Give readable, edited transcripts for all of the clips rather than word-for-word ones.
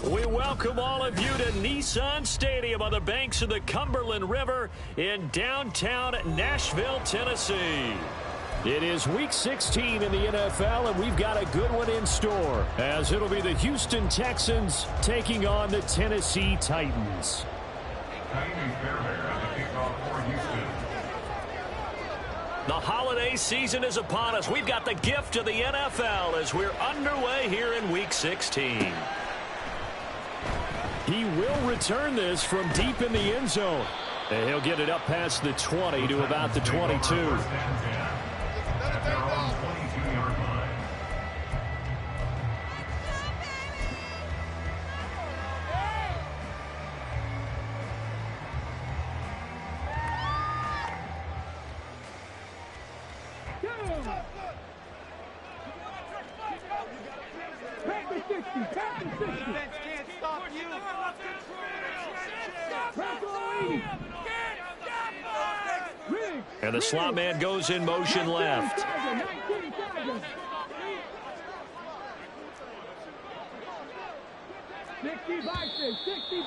We welcome all of you to Nissan Stadium on the banks of the Cumberland River in downtown Nashville, Tennessee. It is Week 16 in the NFL, and we've got a good one in store, as it'll be the Houston Texans taking on the Tennessee Titans. The holiday season is upon us. We've got the gift of the NFL as we're underway here in Week 16. He will return this from deep in the end zone. And he'll get it up past the 20 to about the 22. And the slot man goes in motion left.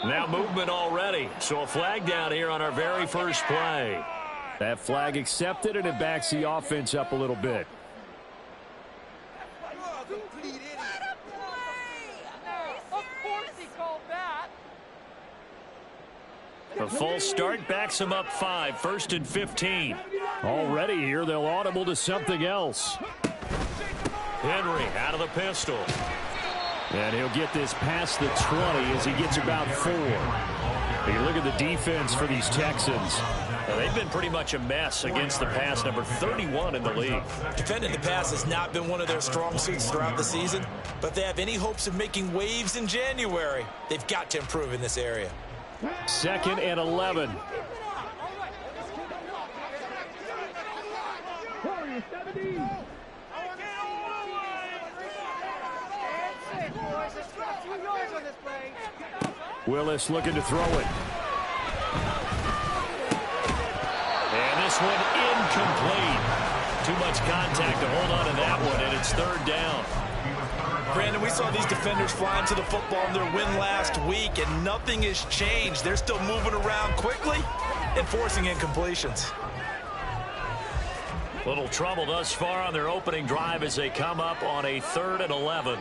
Now movement already. So a flag down here on our very first play. That flag accepted, and it backs the offense up a little bit. A false start backs him up 5, 1st and 15. Already here, they'll audible to something else. Henry out of the pistol. And he'll get this past the 20 as he gets about 4. You look at the defense for these Texans. Now, they've been pretty much a mess against the pass, number 31 in the league. Defending the pass has not been one of their strong suits throughout the season, but if they have any hopes of making waves in January, they've got to improve in this area. 2nd and 11. Willis looking to throw it. And this one incomplete. Too much contact to hold on to that one, and it's 3rd down. Brandon, we saw these defenders flying to the football in their win last week, and nothing has changed. They're still moving around quickly and forcing incompletions. Little trouble thus far on their opening drive as they come up on a 3rd and 11.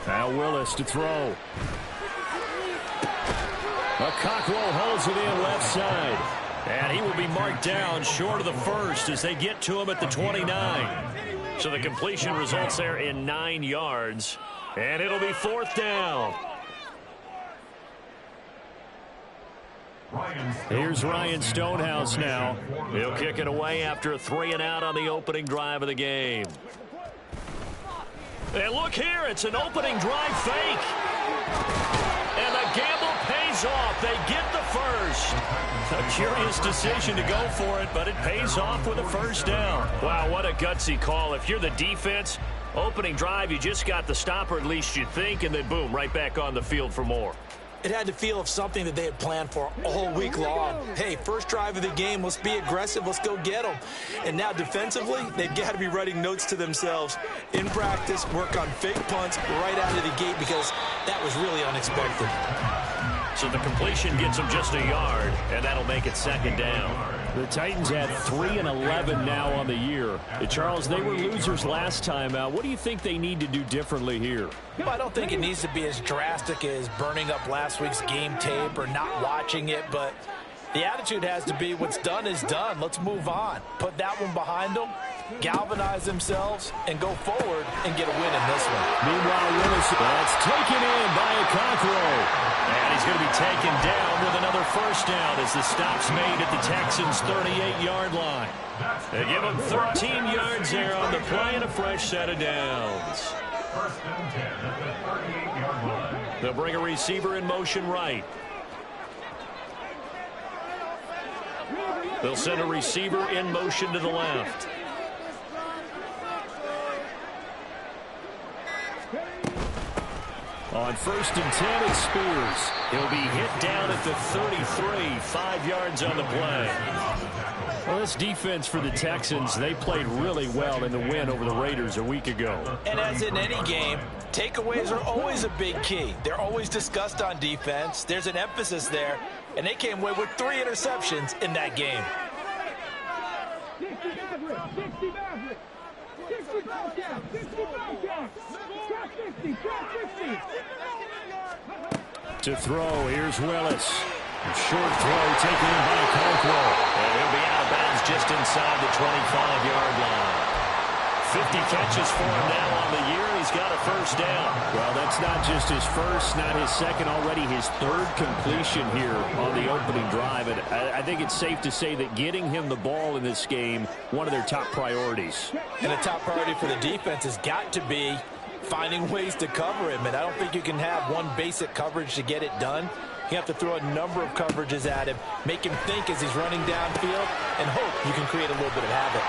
Now Willis to throw. Cockrell holds it in left side. And he will be marked down short of the first as they get to him at the 29. So the completion results there in 9 yards. And it'll be 4th down. Here's Ryan Stonehouse now. He'll kick it away after a 3 and out on the opening drive of the game. And look here, it's an opening drive fake. And the gamble pays off. They get the first. A curious decision to go for it, but it pays off with a 1st down. Wow, what a gutsy call. If you're the defense, opening drive, you just got the stop, or at least you think, and then boom, right back on the field for more. It had to feel of something that they had planned for all week long. Hey, first drive of the game, let's be aggressive, let's go get them. And now defensively, they've got to be writing notes to themselves. In practice, work on fake punts right out of the gate because that was really unexpected. So the completion gets them just a yard, and that'll make it 2nd down. The Titans had 3 and 11 now on the year. Charles, they were losers last time out. What do you think they need to do differently here? Well, I don't think it needs to be as drastic as burning up last week's game tape or not watching it, but the attitude has to be what's done is done. Let's move on. Put that one behind them, galvanize themselves, and go forward and get a win in this one. Meanwhile, Willis, that's taken in by a Cockrell. And he's going to be taken down with another 1st down as the stop's made at the Texans' 38-yard line. They give him 13 yards there on the play and a fresh set of downs. They'll bring a receiver in motion right. They'll send a receiver in motion to the left. On 1st and 10, it's Spears. He'll be hit down at the 33, 5 yards on the play. Well, this defense for the Texans, they played really well in the win over the Raiders a week ago. And as in any game, takeaways are always a big key. They're always discussed on defense. There's an emphasis there, and they came away with 3 interceptions in that game. To throw, here's Willis. Short throw taken in by Conquo. And he'll be out of bounds just inside the 25-yard line. 50 catches for him now on the year. He's got a first down. Well, that's not just his first, not his second, already his 3rd completion here on the opening drive. And I think it's safe to say that getting him the ball in this game, one of their top priorities. And a top priority for the defense has got to be finding ways to cover him. And I don't think you can have one basic coverage to get it done. You have to throw a number of coverages at him, make him think as he's running downfield, and hope you can create a little bit of havoc.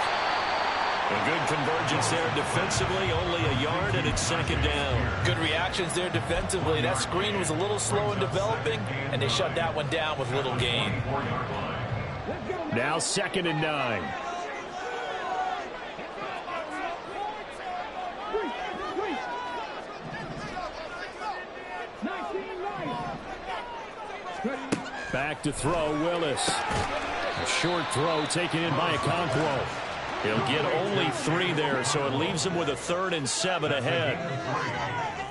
A good convergence there defensively, only a yard, and it's 2nd down. Good reactions there defensively. That screen was a little slow in developing, and they shut that one down with little gain. Now 2nd and 9. Back to throw, Willis. A short throw taken in by Conquo. He'll get only 3 there, so it leaves him with a 3rd and 7 ahead.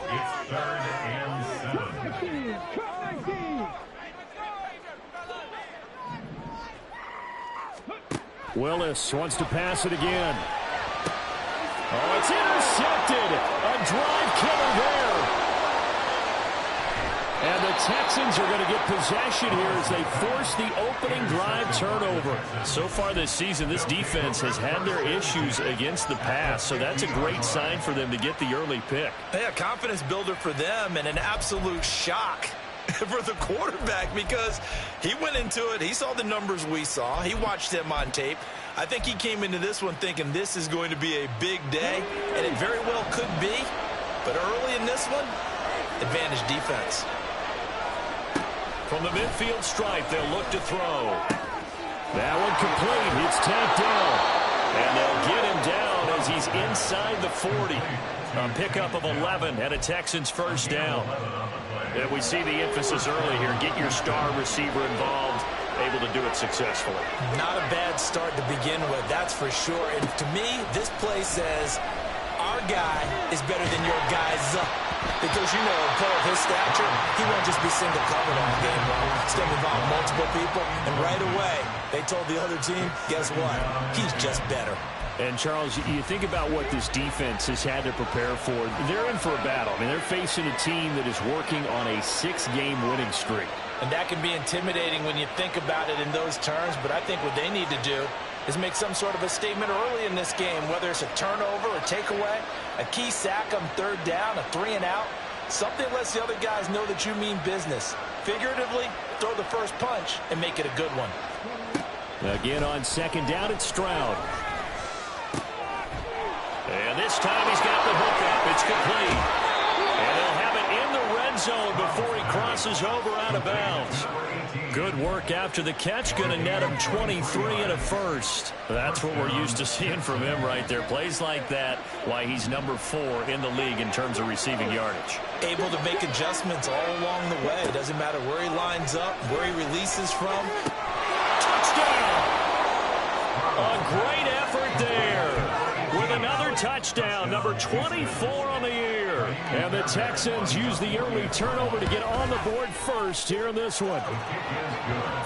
It's 3rd and 7. Willis wants to pass it again. Oh, it's intercepted. A drive killer there. And the Texans are going to get possession here as they force the opening drive turnover. So far this season, this defense has had their issues against the pass, so that's a great sign for them to get the early pick. Yeah, confidence builder for them and an absolute shock for the quarterback because he went into it. He saw the numbers we saw. He watched them on tape. I think he came into this one thinking this is going to be a big day, and it very well could be. But early in this one, advantage defense. From the midfield stripe, they'll look to throw. That one complete. It's tapped down. And they'll get him down as he's inside the 40. A pickup of 11 and a Texans first down. And we see the emphasis early here. Get your star receiver involved. Able to do it successfully. Not a bad start to begin with, that's for sure. And to me, this play says our guy is better than your guy's. Because, you know, a player of his stature, he won't just be single covered all game long. It's going to involve multiple people. And right away, they told the other team, guess what? He's just better. And, Charles, you think about what this defense has had to prepare for. They're in for a battle. I mean, they're facing a team that is working on a 6-game winning streak. And that can be intimidating when you think about it in those terms. But I think what they need to do is make some sort of a statement early in this game, whether it's a turnover, a takeaway, a key sack on 3rd down, a 3-and-out. Something lets the other guys know that you mean business. Figuratively, throw the first punch and make it a good one. Again on 2nd down, it's Stroud. And this time he's got the hook up. It's complete. And they'll have it in the red zone before he crosses over out of bounds. Good work after the catch. Going to net him 23 and a first. That's what we're used to seeing from him right there. Plays like that, why he's number 4 in the league in terms of receiving yardage. Able to make adjustments all along the way. Doesn't matter where he lines up, where he releases from. Touchdown! A great effort there. With another touchdown, number 24 on the year. And the Texans use the early turnover to get on the board first here in this one.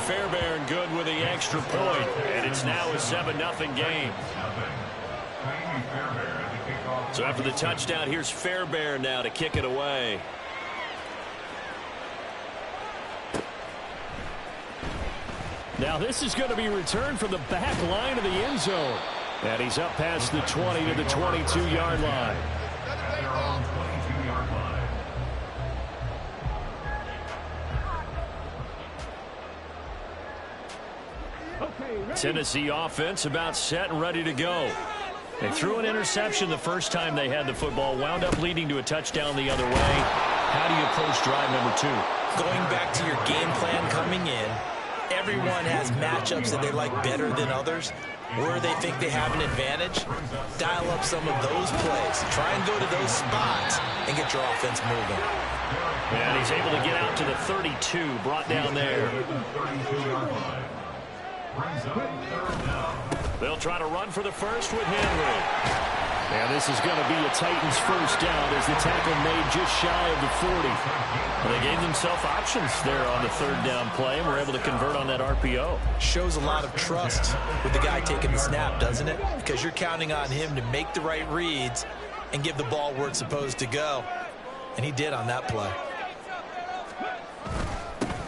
Fairbairn good with the extra point, and it's now a 7-0 game. So after the touchdown, here's Fairbairn now to kick it away. Now this is going to be returned from the back line of the end zone. And he's up past the 20 to the 22-yard line. Tennessee offense about set and ready to go. They threw an interception the first time they had the football, wound up leading to a touchdown the other way. How do you approach drive number 2? Going back to your game plan coming in, Everyone has matchups that they like better than others. Where they think they have an advantage, dial up some of those plays. Try and go to those spots and get your offense moving. And he's able to get out to the 32, brought down there. They'll try to run for the first with Henry. And this is going to be a Titans first down as the tackle made just shy of the 40. Well, they gave themselves options there on the third down play and were able to convert on that RPO. Shows a lot of trust with the guy taking the snap, doesn't it? Because you're counting on him to make the right reads and give the ball where it's supposed to go. And he did on that play.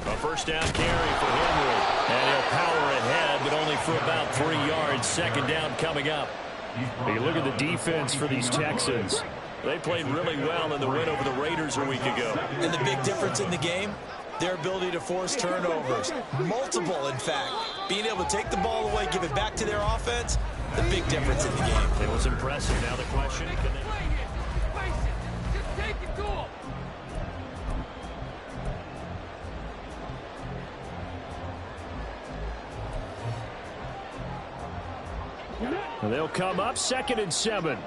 A first down carry for Henry. And he'll power ahead, but only for about 3 yards. Second down coming up. You look at the defense for these Texans. They played really well in the win over the Raiders a week ago. And the big difference in the game, their ability to force turnovers. Multiple, in fact. Being able to take the ball away, give it back to their offense, the big difference in the game. It was impressive. Now the question, can they... They'll come up 2nd and 7.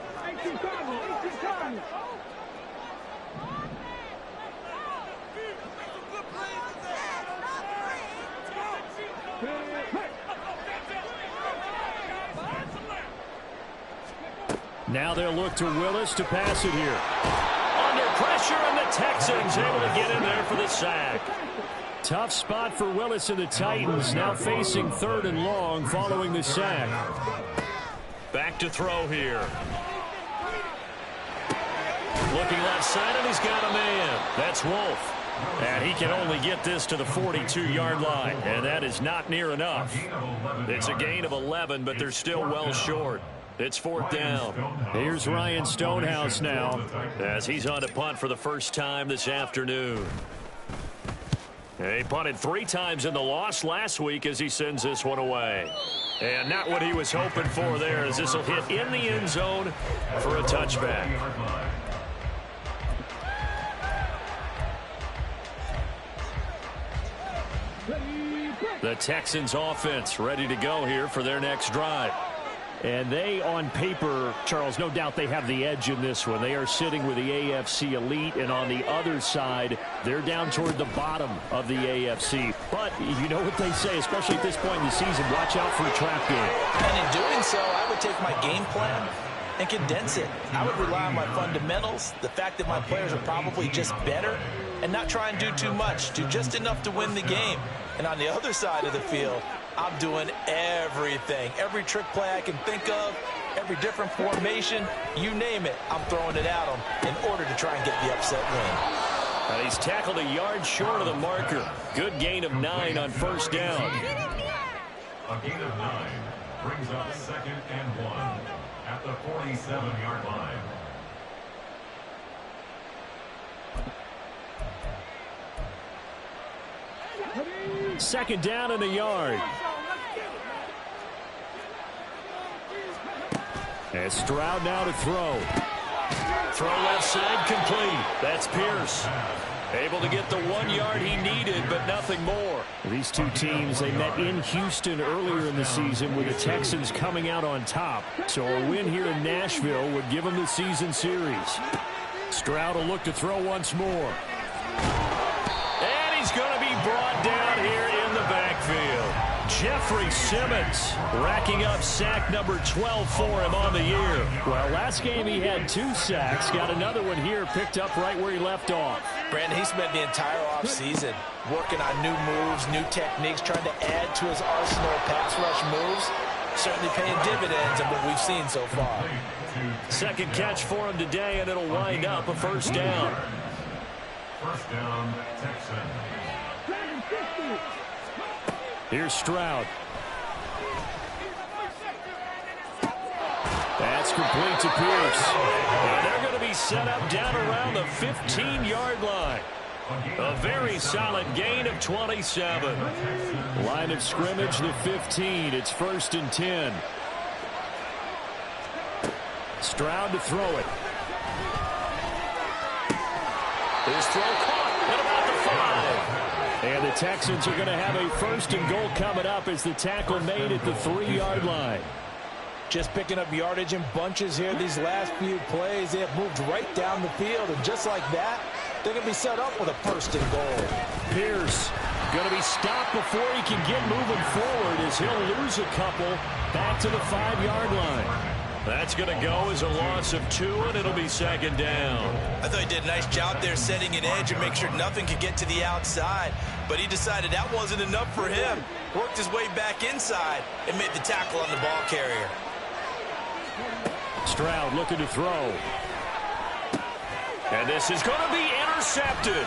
Now they'll look to Willis to pass it here. Under pressure, and the Texans able to get in there for the sack. Tough spot for Willis and the Titans, now facing 3rd and long following the sack. Back to throw here. Looking left side, and he's got a man. That's Wolf. And he can only get this to the 42-yard line, and that is not near enough. It's a gain of 11, but they're still well short. It's 4th down. Here's Ryan Stonehouse now, as he's on to punt for the first time this afternoon. He punted 3 times in the loss last week as he sends this one away. And not what he was hoping for there, as this will hit in the end zone for a touchback. The Texans offense ready to go here for their next drive. And they, on paper, Charles, no doubt they have the edge in this one. They are sitting with the AFC elite, and on the other side, they're down toward the bottom of the AFC. But you know what they say, especially at this point in the season, watch out for a trap game. And in doing so, I would take my game plan and condense it. I would rely on my fundamentals, the fact that my players are probably just better, and not try and do too much, do just enough to win the game. And on the other side of the field, I'm doing everything. Every trick play I can think of, every different formation, you name it, I'm throwing it at them in order to try and get the upset win. And he's tackled a yard short of the marker. Good gain of 9 on first down. A gain of 9 brings up 2nd and 1 at the 47-yard line. Second down and a yard. And Stroud now to throw. Throw left side complete. That's Pierce. Able to get the 1 yard he needed, but nothing more. These two teams, they met in Houston earlier in the season with the Texans coming out on top. So a win here in Nashville would give them the season series. Stroud will look to throw once more. And he's going to be brought down here in the backfield. Jeffrey Simmons racking up sack number 12 for him on the year. Well, last game he had 2 sacks. Got another one here picked up right where he left off. Brandon, he spent the entire offseason working on new moves, new techniques, trying to add to his arsenal of pass rush moves. Certainly paying dividends in what we've seen so far. Second catch for him today, and it'll wind up a first down. First down, Texans. Here's Stroud. That's complete to Pierce. And they're going to be set up down around the 15-yard line. A very solid gain of 27. Line of scrimmage, the 15. It's 1st and 10. Stroud to throw it. His throw caught at about the 5. And the Texans are going to have a 1st and goal coming up as the tackle made at the 3-yard line. Just picking up yardage in bunches here these last few plays. They have moved right down the field, and just like that, they're going to be set up with a 1st and goal. Pierce going to be stopped before he can get moving forward as he'll lose a couple back to the 5-yard line. That's going to go as a loss of 2, and it'll be 2nd down. I thought he did a nice job there setting an edge and make sure nothing could get to the outside. But he decided that wasn't enough for him. Worked his way back inside and made the tackle on the ball carrier. Stroud looking to throw. And this is going to be intercepted.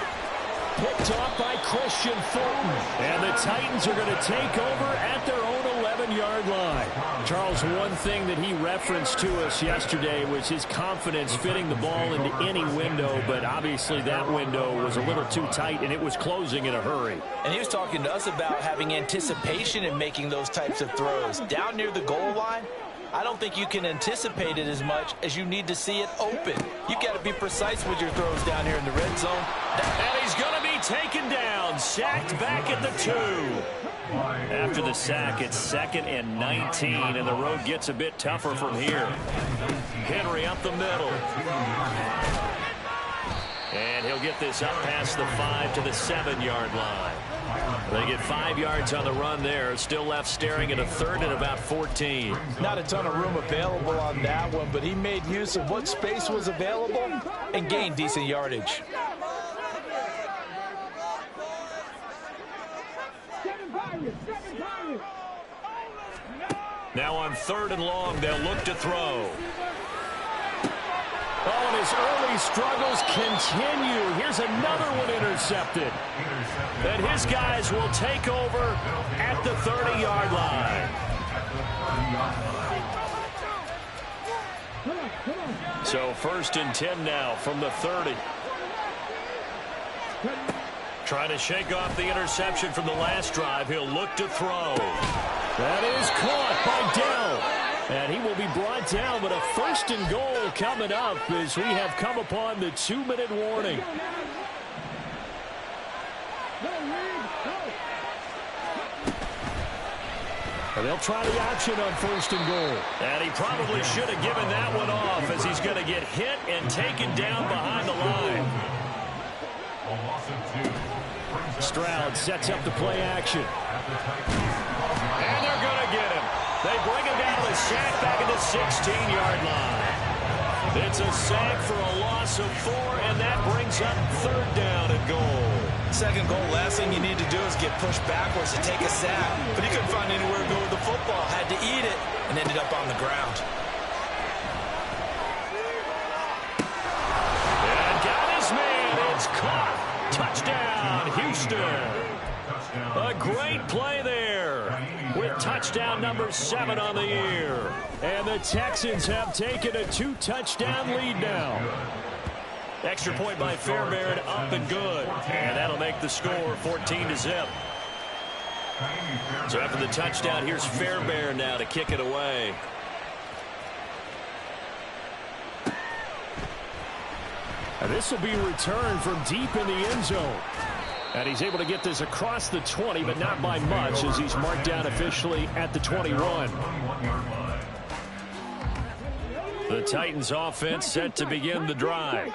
Picked off by Christian Fulton. And the Titans are going to take over at their own 11-yard line. Charles, one thing that he referenced to us yesterday was his confidence fitting the ball into any window, but obviously that window was a little too tight, and it was closing in a hurry. And he was talking to us about having anticipation in making those types of throws. Down near the goal line, I don't think you can anticipate it as much as you need to see it open. You've got to be precise with your throws down here in the red zone. And he's going to be taken down, sacked back at the 2. After the sack, it's 2nd and 19, and the road gets a bit tougher from here. Henry up the middle. And he'll get this up past the 5 to the 7-yard line. They get 5 yards on the run there. Still left staring at a 3rd and about 14. Not a ton of room available on that one, but he made use of what space was available and gained decent yardage. Now on 3rd and long, they'll look to throw. Oh, and his early struggles continue. Here's another one intercepted. And his guys will take over at the 30-yard line. So 1st and 10 now from the 30. Trying to shake off the interception from the last drive. He'll look to throw. That is caught by Dell. And he will be brought down, but a 1st and goal coming up as we have come upon the 2-minute warning. And they'll try the option on 1st and goal. And he probably should have given that one off as he's going to get hit and taken down behind the line. Stroud sets up the play action. And they're going to get him. They bring him down to the sack back at the 16-yard line. It's a sack for a loss of 4, and that brings up 3rd down and goal. 2nd goal, last thing you need to do is get pushed backwards to take a sack. But he couldn't find anywhere to go with the football. Had to eat it and ended up on the ground. And got his man. It's caught. Touchdown, Houston. A great play there with touchdown number 7 on the year. And the Texans have taken a 2-touchdown lead now. Extra point by Fairbairn, up and good. And that'll make the score 14-0. So after the touchdown, here's Fairbairn now to kick it away. And this will be returned from deep in the end zone. And he's able to get this across the 20, but not by much, as he's marked down officially at the 21. The Titans offense set to begin the drive.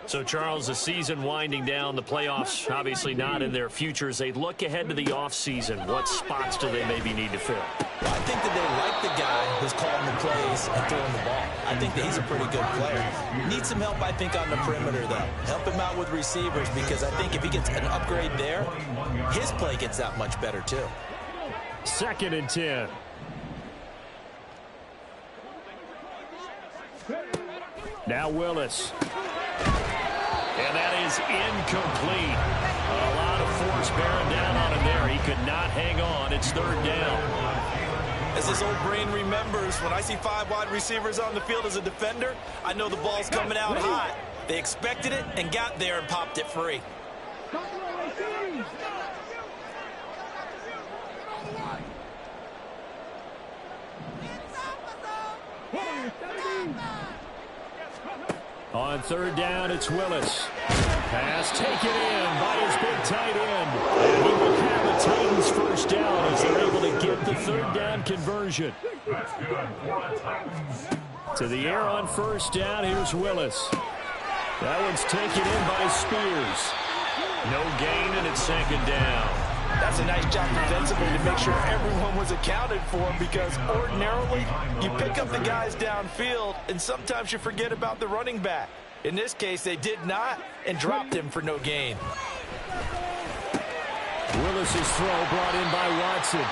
So, Charles, the season winding down, the playoffs obviously not in their future. As they look ahead to the offseason, what spots do they maybe need to fill? Well, I think that they like the guy who's calling the plays and throwing the ball. I think that he's a pretty good player. Needs some help, I think, on the perimeter, though. Help him out with receivers, because I think if he gets an upgrade there, his play gets that much better, too. 2nd and 10. Now Willis. And that is incomplete. A lot of force bearing down on him there. He could not hang on. It's 3rd down. As this old brain remembers, when I see 5 wide receivers on the field as a defender, I know the ball's coming out hot. They expected it and got there and popped it free. On 3rd down, it's Willis. Pass taken in by his big tight end. And third down conversion. That's good for the Titans. To the air on first down. Here's Willis. That one's taken in by Spears. No gain, and it's second down. That's a nice job defensively to make sure everyone was accounted for, because ordinarily you pick up the guys downfield and sometimes you forget about the running back. In this case, they did not and dropped him for no gain. Willis's throw brought in by Watson.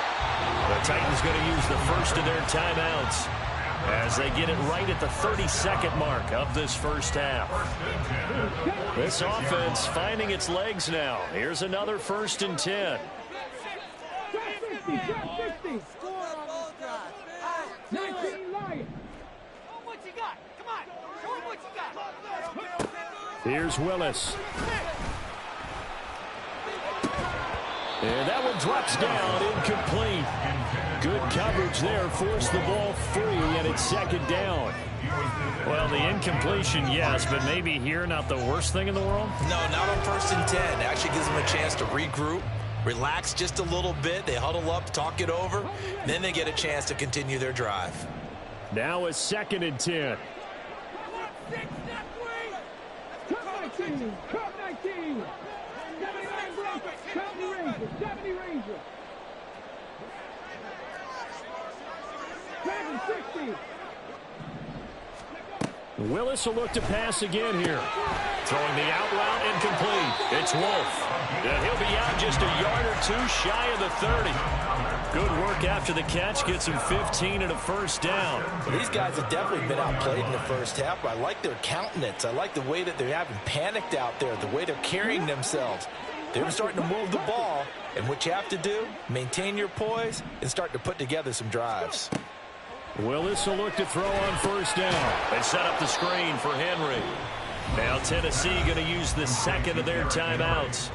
The Titans going to use the first of their timeouts as they get it right at the 32nd mark of this first half. This offense finding its legs now. Here's another 1st and 10. Here's Willis. And that one drops down, incomplete. Good coverage there, forced the ball free, and it's second down. Well, the incompletion, yes, but maybe here not the worst thing in the world? No, not on 1st and 10. It actually gives them a chance to regroup, relax just a little bit. They huddle up, talk it over, then they get a chance to continue their drive. Now a 2nd and 10. Willis will look to pass again here. Throwing the out route, incomplete. It's Wolf. And he'll be out just a yard or two shy of the 30. Good work after the catch. Gets him 15 and a first down. Well, these guys have definitely been outplayed in the first half. I like their countenance. I like the way that they haven't panicked out there, the way they're carrying themselves. They're starting to move the ball, and what you have to do, maintain your poise and start to put together some drives. Willis will look to throw on first down. They set up the screen for Henry. Now Tennessee going to use the second of their timeouts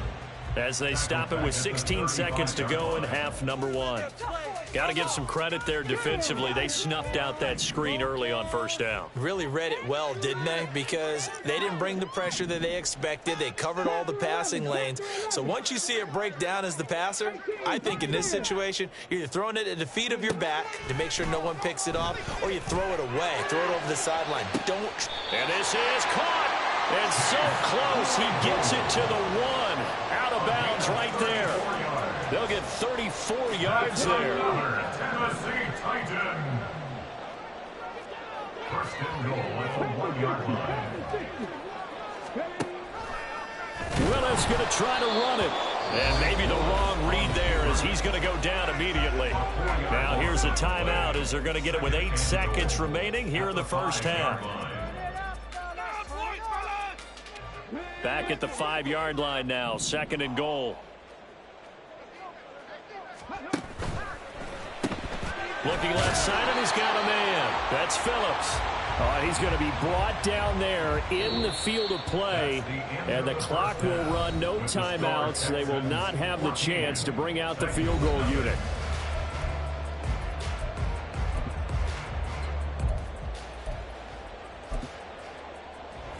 as they stop it with 16 seconds to go in half number 1. Got to give some credit there defensively. They snuffed out that screen early on first down. Really read it well, didn't they? Because they didn't bring the pressure that they expected. They covered all the passing lanes. So once you see it break down as the passer, I think in this situation, you're either throwing it at the feet of your back to make sure no one picks it off, or you throw it away. Throw it over the sideline. Don't. And this is caught. And so close. He gets it to the 1. Out of bounds right there. They'll get 34 yards there. Tennessee Titan. 1st and goal at the 1-yard line. Willis going to try to run it. And maybe the wrong read there as he's going to go down immediately. Now here's a timeout as they're going to get it with 8 seconds remaining here in the first half. Back at the 5-yard line now. 2nd and goal. Looking left side, and he's got a man. That's Phillips. He's going to be brought down there in the field of play, and the clock will run. No timeouts. They will not have the chance to bring out the field goal unit.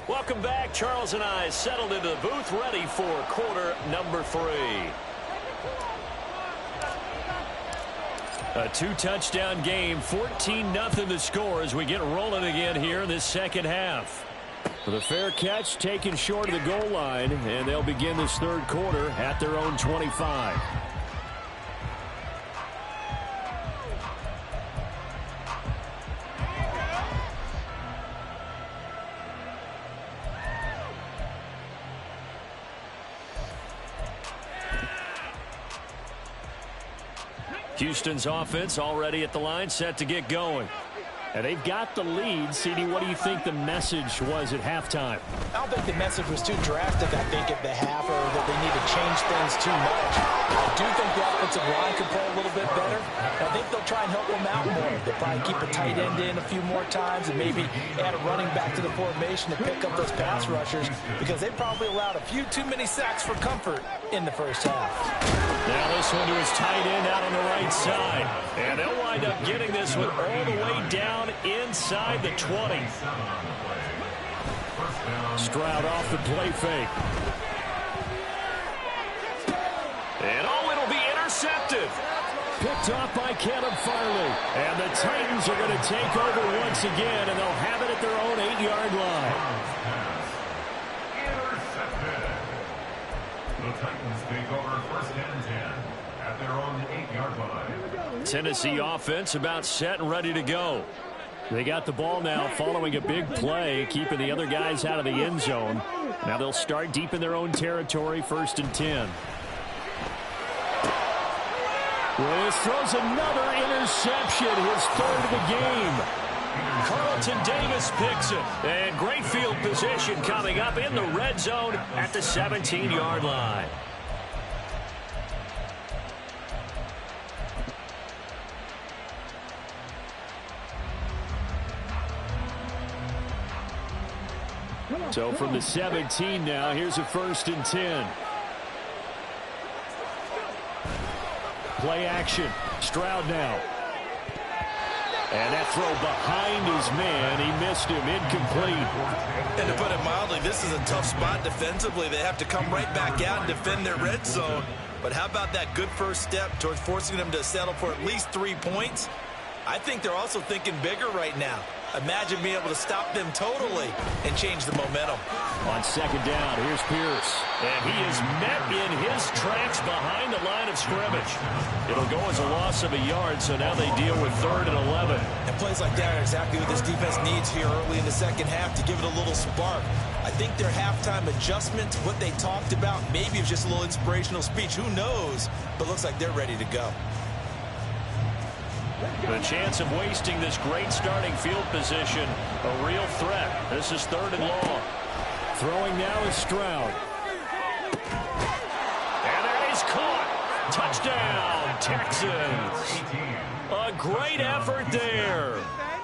Welcome back. Charles and I settled into the booth, ready for quarter number 3. A 2-touchdown game, 14-0 the score as we get rolling again here in this second half. The fair catch taken short of the goal line, and they'll begin this third quarter at their own 25. Houston's offense already at the line, set to get going. And they've got the lead. CD, what do you think the message was at halftime? I don't think the message was too drastic, I think, at the half, or that they need to change things too much. I do think the offensive line can play a little bit better. I think they'll try and help them out more. They'll probably keep a tight end in a few more times and maybe add a running back to the formation to pick up those pass rushers, because they probably allowed a few too many sacks for comfort in the first half. Now this one to his tight end out on the right side. And they'll wind up getting this one all the way down inside the 20. Stroud off the play fake. And it'll be intercepted. Picked off by Caleb Farley. And the Titans are going to take over once again, and they'll have it at their own 8-yard line. Intercepted. The Titans take over first and 10 at their own 8-yard line. Tennessee offense about set and ready to go. They got the ball now following a big play, keeping the other guys out of the end zone. Now they'll start deep in their own territory, first and 10. Willis throws another interception, his third of the game. Carlton Davis picks it. And great field position coming up in the red zone at the 17-yard line. So from the 17 now, here's a first and 10. Play action. Stroud now. And that throw behind his man. He missed him. Incomplete. And to put it mildly, this is a tough spot defensively. They have to come right back out and defend their red zone. But how about that good first step towards forcing them to settle for at least 3 points? I think they're also thinking bigger right now. Imagine being able to stop them totally and change the momentum. On second down, here's Pierce. And he is met in his tracks behind the line of scrimmage. It'll go as a loss of a yard, so now they deal with 3rd and 11. And plays like that are exactly what this defense needs here early in the second half to give it a little spark. I think their halftime adjustment, what they talked about, maybe it was just a little inspirational speech. Who knows? But looks like they're ready to go. The chance of wasting this great starting field position, a real threat. This is 3rd and long. Throwing now is Stroud. And that is caught. Touchdown, Texans. A great effort there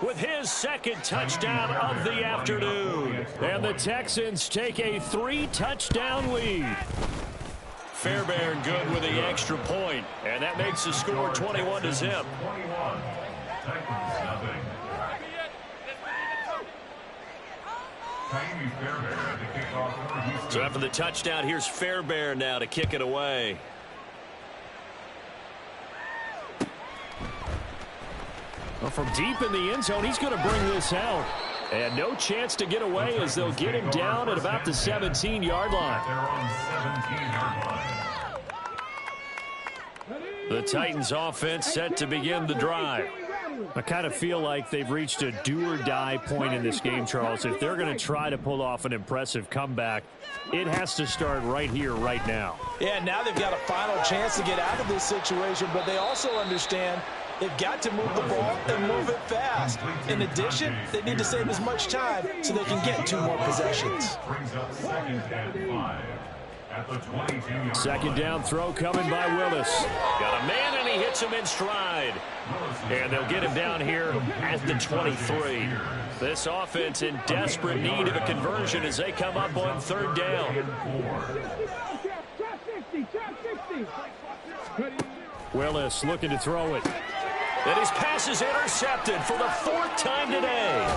with his 2nd touchdown of the afternoon. And the Texans take a 3-touchdown lead. Fairbairn good with the extra point, and that makes the score 21-0. So after the touchdown, here's Fairbairn now to kick it away. Well, from deep in the end zone, he's going to bring this out. And no chance to get away as they'll get him down at about the 17-yard line. The Titans offense set to begin the drive. I kind of feel like they've reached a do-or-die point in this game, Charles. If they're going to try to pull off an impressive comeback, it has to start right here, right now. Yeah, now they've got a final chance to get out of this situation, but they also understand they've got to move the ball and move it fast. In addition, they need to save as much time so they can get 2 more possessions. Second down throw coming by Willis. Got a man and he hits him in stride. And they'll get him down here at the 23. This offense in desperate need of a conversion as they come up on 3rd down. Willis looking to throw it. And his pass is intercepted for the 4th time today.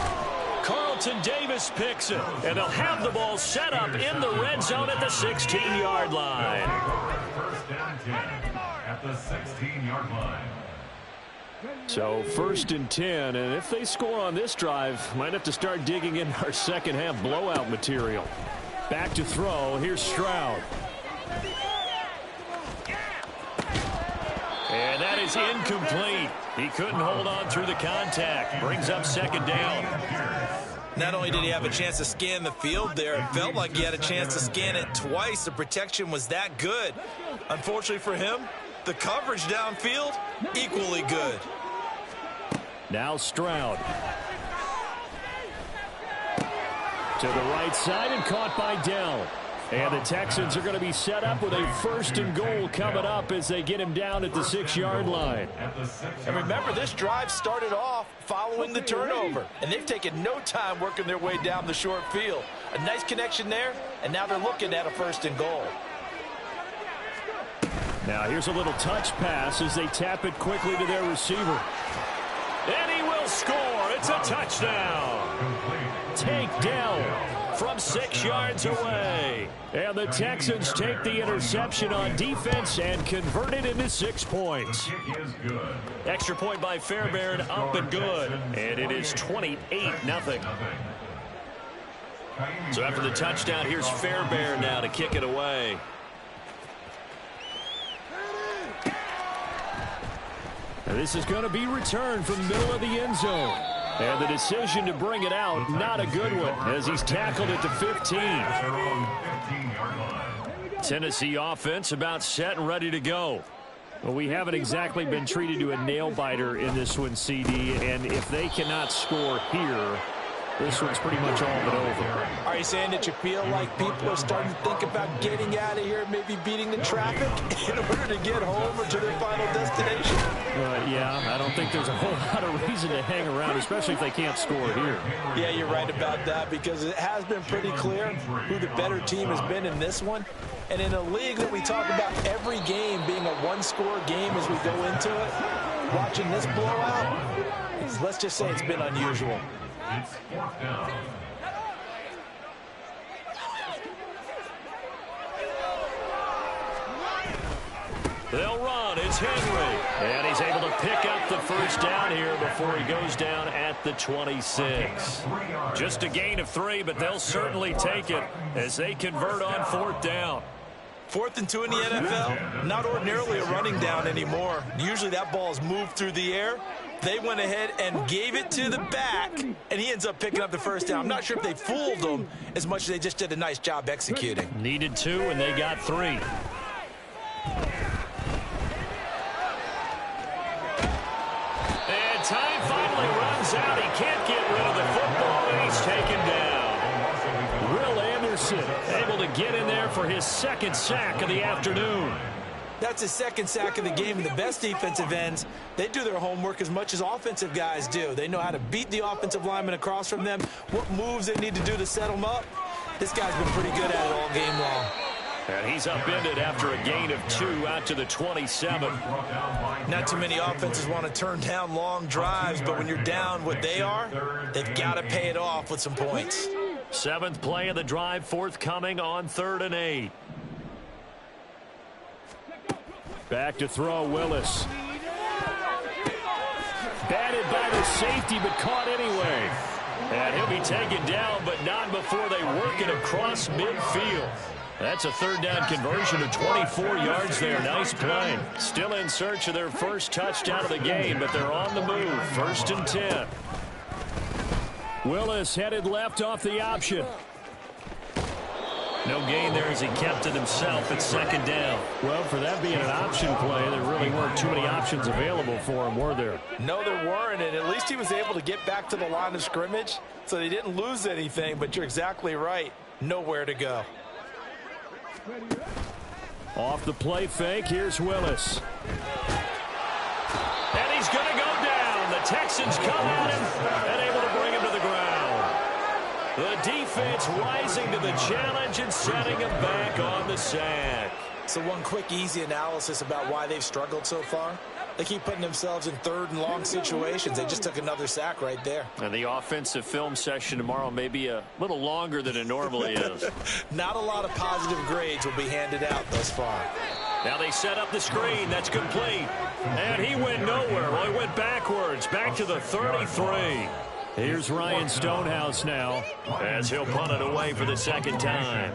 Carlton Davis picks it, and they'll have the ball set up in the red zone at the 16-yard line. First and 10 at the 16-yard line. So 1st and 10, and if they score on this drive, might have to start digging in our second half blowout material. Back to throw, here's Stroud. And that is incomplete. He couldn't hold on through the contact. Brings up 2nd down. Not only did he have a chance to scan the field there, it felt like he had a chance to scan it twice. The protection was that good. Unfortunately for him, the coverage downfield, equally good. Now Stroud. To the right side and caught by Dell. And the Texans are going to be set up with a 1st and goal coming up as they get him down at the 6-yard line. And remember, this drive started off following the turnover, and they've taken no time working their way down the short field. A nice connection there, and now they're looking at a 1st and goal. Now here's a little touch pass as they tap it quickly to their receiver. And he will score. It's a touchdown. Take Dell. from 6 yards away. And the Texans take the interception on defense and convert it into 6 points. Extra point by Fairbairn, up and good. And it is 28-0. So after the touchdown, here's Fairbairn now to kick it away. And this is going to be returned from the middle of the end zone. And the decision to bring it out, not a good one, as he's tackled at the 15. Tennessee offense about set and ready to go. Well, we haven't exactly been treated to a nail-biter in this one, CD, and if they cannot score here, this one's pretty much all but over. Are you saying that you feel like people are starting to think about getting out of here, maybe beating the traffic in order to get home or to their final destination? Yeah, I don't think there's a whole lot of reason to hang around, especially if they can't score here. Yeah, you're right about that, because it has been pretty clear who the better team has been in this one. And in a league that we talk about every game being a one-score game as we go into it, watching this blowout, let's just say it's been unusual. It's 4th down. They'll run. It's Henry. And he's able to pick up the first down here before he goes down at the 26. Just a gain of 3, but they'll certainly take it as they convert on 4th down. 4th and 2 in the NFL, not ordinarily a running down anymore. Usually that ball is moved through the air. They went ahead and gave it to the back, and he ends up picking up the first down. I'm not sure if they fooled him as much as they just did a nice job executing. Needed 2, and they got 3. And time finally runs out. He can't get rid of the football, and he's taken down. Will Anderson able to get in there for his 2nd sack of the afternoon. That's his 2nd sack of the game. And the best defensive ends, they do their homework as much as offensive guys do. They know how to beat the offensive lineman across from them, what moves they need to do to set them up. This guy's been pretty good at it all game long. And he's upended after a gain of 2 out to the 27. Not too many offenses want to turn down long drives, but when you're down what they are, they've got to pay it off with some points. 7th play of the drive, forthcoming on 3rd and 8. Back to throw, Willis. Batted by the safety, but caught anyway. And he'll be taken down, but not before they work it across midfield. That's a 3rd down conversion of 24 yards there. Nice play. Still in search of their first touchdown of the game, but they're on the move. 1st and 10. Willis headed left off the option. No gain there as he kept it himself at 2nd down. Well, for that being an option play, there really weren't too many options available for him, were there? No, there weren't, and at least he was able to get back to the line of scrimmage, so they didn't lose anything, but you're exactly right. Nowhere to go. Off the play fake, here's Willis. And he's going to go down. The Texans come at him and able to bring him to the ground. The defense rising to the challenge and setting him back on the sack. So one quick, easy analysis about why they've struggled so far. They keep putting themselves in 3rd and long situations. They just took another sack right there. And the offensive film session tomorrow may be a little longer than it normally is. Not a lot of positive grades will be handed out thus far. Now they set up the screen. That's complete. And he went nowhere. Well, he went backwards, back to the 33. Here's Ryan Stonehouse now as he'll punt it away for the 2nd time.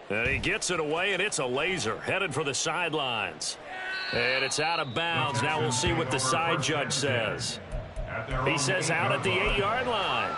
And he gets it away, and it's a laser headed for the sidelines. And it's out of bounds. Now we'll see what the side judge says. He says out at the 8-yard line.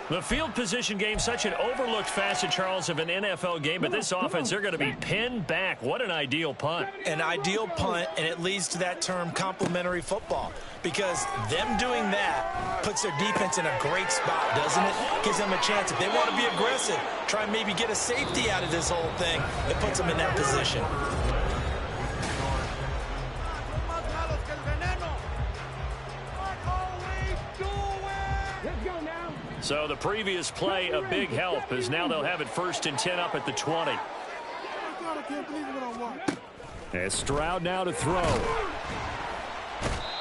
The field position game, such an overlooked facet, Charles, of an NFL game, but this offense, they're going to be pinned back. What an ideal punt. An ideal punt, and it leads to that term complementary football, because them doing that puts their defense in a great spot, doesn't it? Gives them a chance. If they want to be aggressive, try and maybe get a safety out of this whole thing, it puts them in that position. So the previous play, a big help, as now they'll have it 1st and 10 up at the 20. And Stroud now to throw.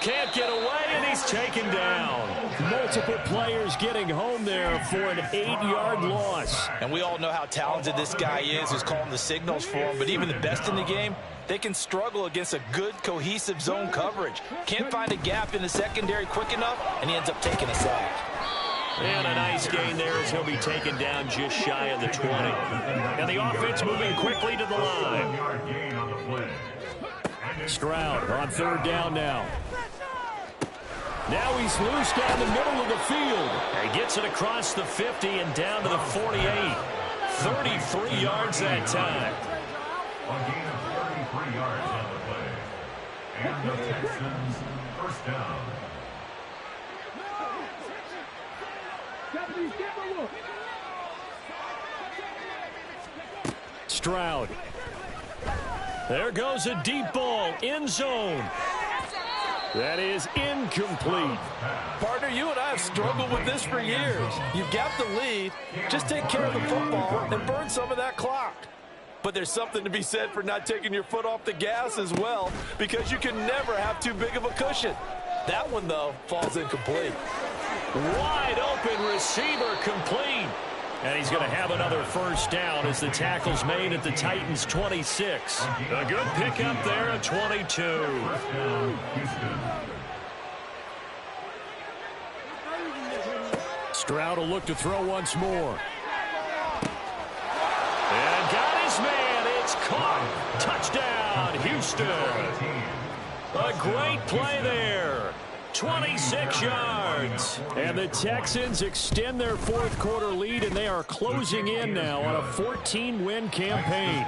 Can't get away, and he's taken down. Multiple players getting home there for an 8-yard loss. And we all know how talented this guy is, who's calling the signals for him. But even the best in the game, they can struggle against a good, cohesive zone coverage. Can't find a gap in the secondary quick enough, and he ends up taking a sack. And a nice gain there as he'll be taken down just shy of the 20. And the offense moving quickly to the line. Stroud on 3rd down now. Now he's loose down the middle of the field. He gets it across the 50 and down to the 48. 33 yards that time. A gain of 33 yards on the play. And the Texans first down. Stroud. There goes a deep ball, end zone. That is incomplete. Partner, you and I have struggled with this for years. You've got the lead. Just take care of the football and burn some of that clock. But there's something to be said for not taking your foot off the gas as well, because you can never have too big of a cushion. That one, though, falls incomplete. Wide open receiver complete. And he's going to have another first down as the tackle's made at the Titans' 26. A good pickup there at 22. Stroud will look to throw once more. And got his man. It's caught. Touchdown, Houston. A great play there. 26 yards. And the Texans extend their 4th quarter lead, and they are closing in now on a 14-win campaign.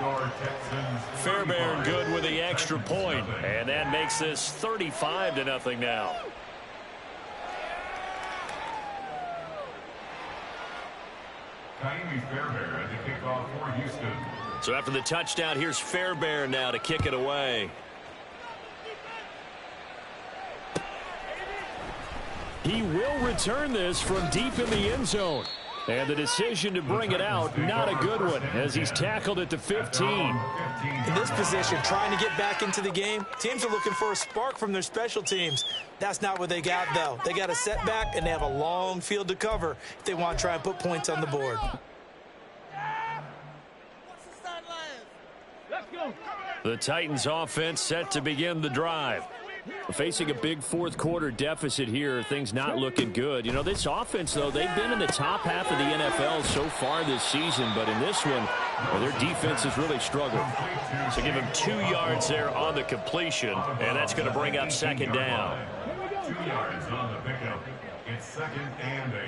Fairbairn good with the extra point, and that makes this 35-0 now. Fairbairn to kick off for Houston. So after the touchdown, here's Fairbairn now to kick it away. He will return this from deep in the end zone. And the decision to bring it out, not a good one, as he's tackled at the 15. In this position, trying to get back into the game, teams are looking for a spark from their special teams. That's not what they got, though. They got a setback, and they have a long field to cover if they want to try and put points on the board. The Titans offense set to begin the drive. Facing a big 4th quarter deficit here, things not looking good. You know, this offense, though, they've been in the top half of the NFL so far this season, but in this one, well, their defense has really struggled. So give them 2 yards there on the completion, and that's going to bring up 2nd down. 2 yards on the pickup. It's 2nd and 8.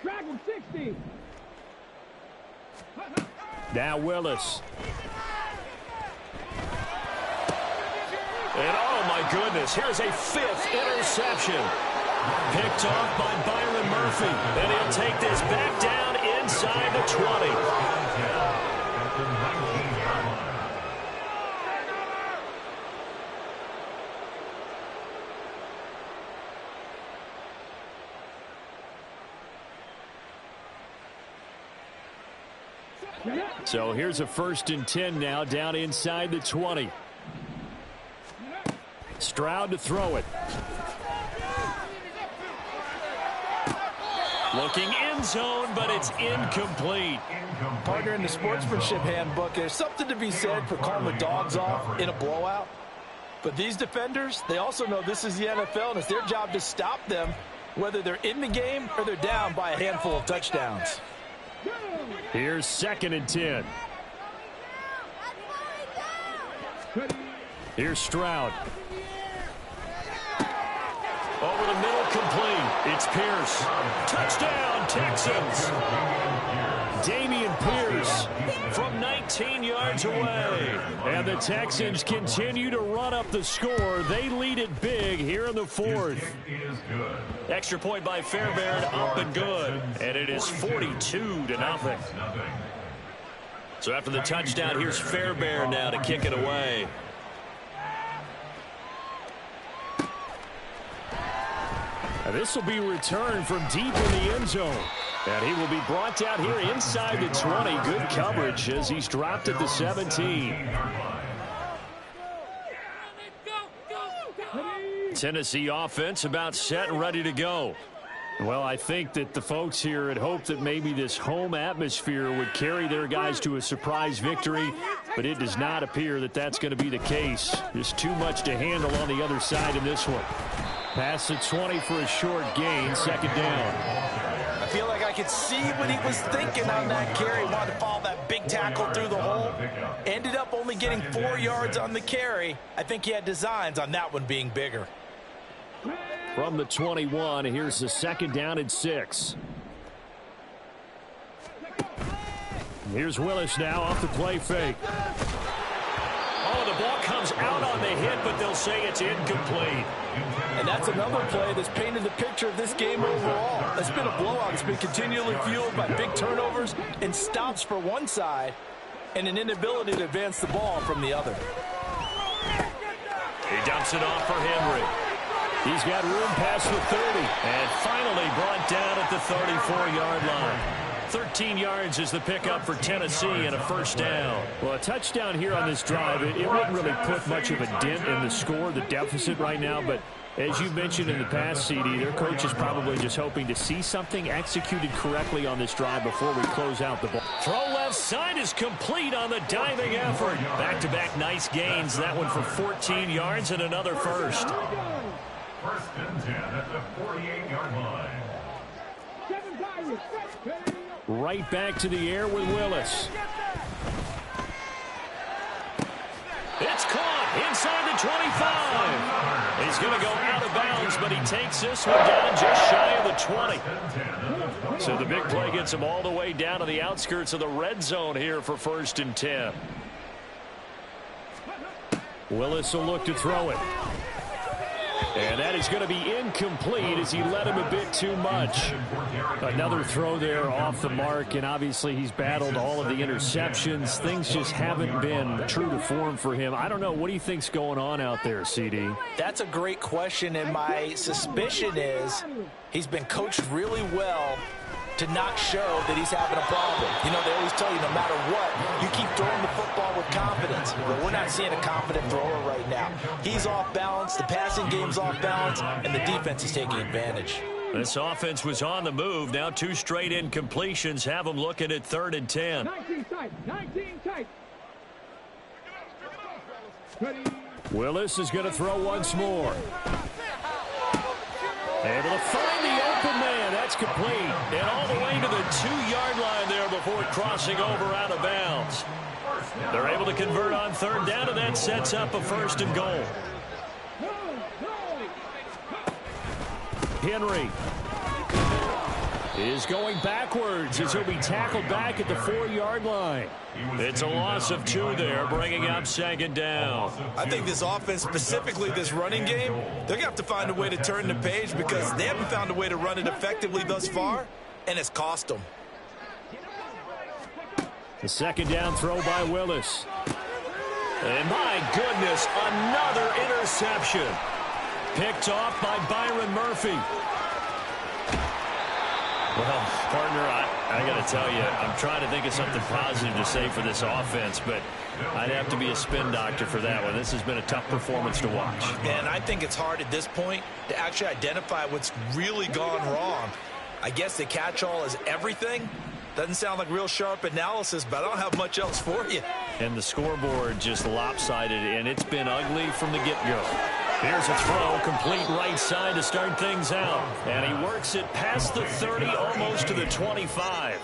Drag 60. Now Willis. And oh my goodness, here's a 5th interception. Picked off by Byron Murphy. And he'll take this back down inside the 20. So here's a 1st and 10 now down inside the 20. Stroud to throw it. Looking end zone, but it's incomplete. Partner, in the sportsmanship handbook, there's something to be said for calling the dogs off in a blowout. But these defenders, they also know this is the NFL, and it's their job to stop them, whether they're in the game or they're down by a handful of touchdowns. Here's 2nd and 10. Here's Stroud. Over the middle, complete. It's Pierce. Touchdown, Texans. Dameon Pierce from 19 yards away. And the Texans continue to run up the score. They lead it big here in the 4th. Extra point by Fairbairn, up and good. And it is 42-0. So after the touchdown, here's Fairbairn now to kick it away. This will be returned from deep in the end zone. And he will be brought down here inside the 20. Good coverage as he's dropped at the 17. Tennessee offense about set and ready to go. Well, I think that the folks here had hoped that maybe this home atmosphere would carry their guys to a surprise victory, but it does not appear that that's going to be the case. Just too much to handle on the other side in this one. Pass the 20 for a short gain, second down. I feel like I could see what he was thinking on that carry. Wanted to follow that big tackle through the hole. Ended up only getting 4 yards on the carry. I think he had designs on that one being bigger. From the 21, here's the second down and 6. Here's Willis now off the play fake. Oh, the ball comes out on the hit, but they'll say it's incomplete. And that's another play that's painted the picture of this game overall. It's been a blowout. It's been continually fueled by big turnovers and stops for one side and an inability to advance the ball from the other. He dumps it off for Henry. He's got room past the 30. And finally brought down at the 34-yard line. 13 yards is the pickup for Tennessee and a first down. Well, a touchdown here on this drive, it wouldn't really put much of a dent in the score, the deficit right now. But as you mentioned in the past, CD, their coach is probably just hoping to see something executed correctly on this drive before we close out the ball. Throw left side is complete on the diving effort. Back-to-back nice gains. That one for 14 yards and another first. First and 10 at the 48-yard line. Right back to the air with Willis. It's caught inside the 25. He's going to go out of bounds, but he takes this one down just shy of the 20. So the big play gets him all the way down to the outskirts of the red zone here for first and 10. Willis will look to throw it. And that is going to be incomplete as he led him a bit too much. Another throw there off the mark, and obviously he's battled all of the interceptions. Things just haven't been true to form for him. I don't know. What do you think's going on out there, CD? That's a great question, and my suspicion is he's been coached really well to not show that he's having a problem. You know, they always tell you no matter what, you keep throwing the football with confidence. But we're not seeing a confident thrower right now. He's off balance, the passing game's off balance, and the defense is taking advantage. This offense was on the move. Now 2 straight incompletions have them looking at 3rd and 10. 19 tight. Willis is going to throw once more. Able to find the open man. That's complete. And all the way to the 2-yard line there before crossing over out of bounds. They're able to convert on 3rd down, and that sets up a 1st and goal. Henry is going backwards as he'll be tackled back at the 4-yard line. It's a loss of 2 there, bringing up 2nd down. I think this offense, specifically this running game, they're going to have to find a way to turn the page because they haven't found a way to run it effectively thus far, and it's cost them. The 2nd down throw by Willis. And my goodness, another interception. Picked off by Byron Murphy. Well, partner, I got to tell you, I'm trying to think of something positive to say for this offense, but I'd have to be a spin doctor for that one. This has been a tough performance to watch. And I think it's hard at this point to actually identify what's really gone wrong. I guess the catch-all is everything. Doesn't sound like real sharp analysis, but I don't have much else for you. And the scoreboard just lopsided, and it's been ugly from the get-go. Here's a throw, complete right side to start things out. And he works it past the 30, almost to the 25.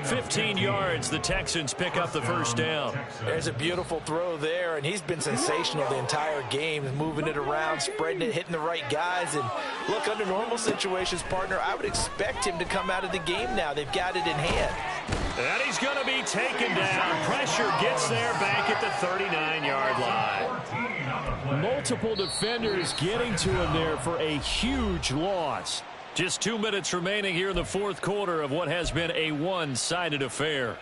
15 yards, the Texans pick up the 1st down. There's a beautiful throw there, and he's been sensational the entire game, moving it around, spreading it, hitting the right guys. And look, under normal situations, partner, I would expect him to come out of the game now. They've got it in hand. And he's going to be taken down. Pressure gets there back at the 39-yard line. Multiple defenders getting to him there for a huge loss. Just 2 minutes remaining here in the 4th quarter of what has been a one-sided affair.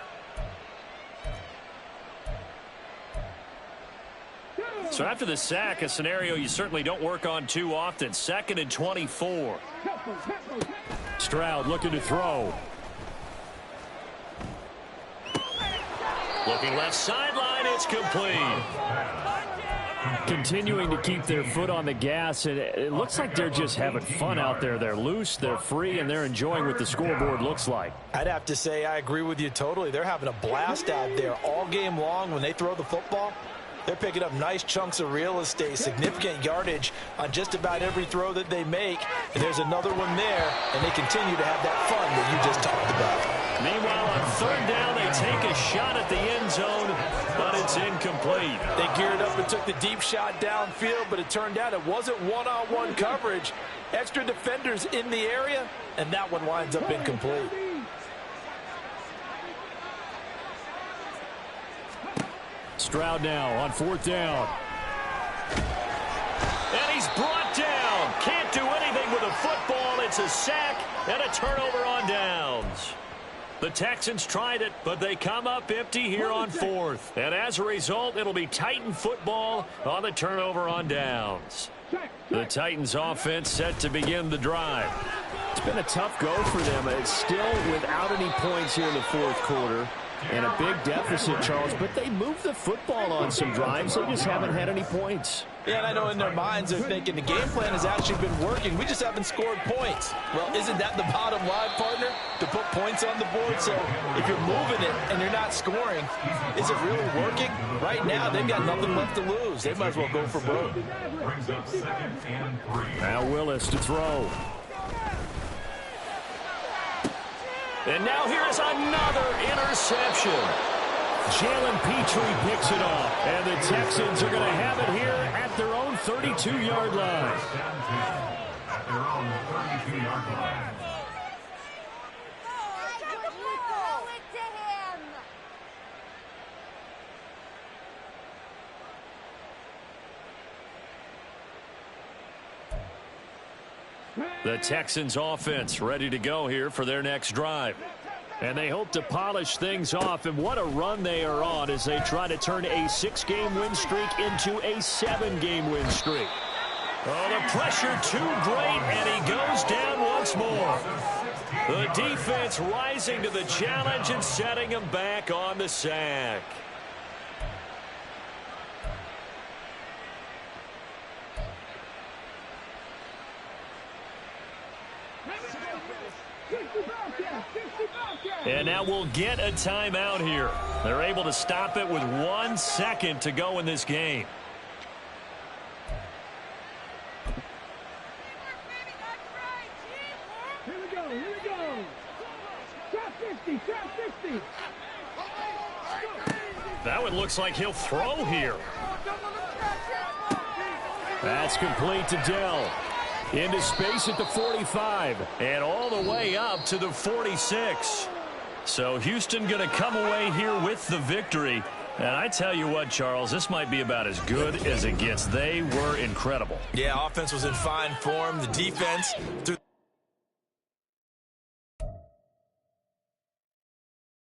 So after the sack, a scenario you certainly don't work on too often. 2nd and 24. Stroud looking to throw. Looking left sideline, it's complete. Continuing to keep their foot on the gas, and it looks like they're just having fun out there. They're loose, they're free, and they're enjoying what the scoreboard looks like. I'd have to say I agree with you totally. They're having a blast out there all game long. When they throw the football, they're picking up nice chunks of real estate, significant yardage on just about every throw that they make. And there's another one there, and they continue to have that fun that you just talked about. Meanwhile, on third down, they take a shot at the end zone, but it's incomplete. They geared up and took the deep shot downfield, but it turned out it wasn't one-on-one coverage. Extra defenders in the area, and that one winds up incomplete. Stroud now on fourth down. And he's brought down. Can't do anything with a football. It's a sack and a turnover on downs. The Texans tried it, but they come up empty here on fourth. And as a result, it'll be Titan football on the turnover on downs. The Titans offense set to begin the drive. It's been a tough go for them. It's still without any points here in the fourth quarter. And a big deficit, Charles, but they moved the football on some drives. They just haven't had any points. Yeah, and I know in their minds they're thinking the game plan has actually been working. We just haven't scored points. Well, isn't that the bottom line, partner? To put points on the board? So if you're moving it and you're not scoring, is it really working? Right now, they've got nothing left to lose. They might as well go for broke. Brings up 2nd and 3. Now Willis to throw. And now here's another interception. Jalen Petrie picks it off. And the Texans are going to have it here at their own 32-yard line. At their own 32-yard line. The Texans offense ready to go here for their next drive. And they hope to polish things off. And what a run they are on as they try to turn a 6-game win streak into a 7-game win streak. Oh, the pressure too great, and he goes down once more. The defense rising to the challenge and setting him back on the sack. And now we'll get a timeout here. They're able to stop it with 1 second to go in this game. Here we go, here we go. Top 50, top 50. That one looks like he'll throw here. That's complete to Dell. Into space at the 45. And all the way up to the 46. So Houston going to come away here with the victory. And I tell you what, Charles, this might be about as good as it gets. They were incredible. Yeah, offense was in fine form. The defense through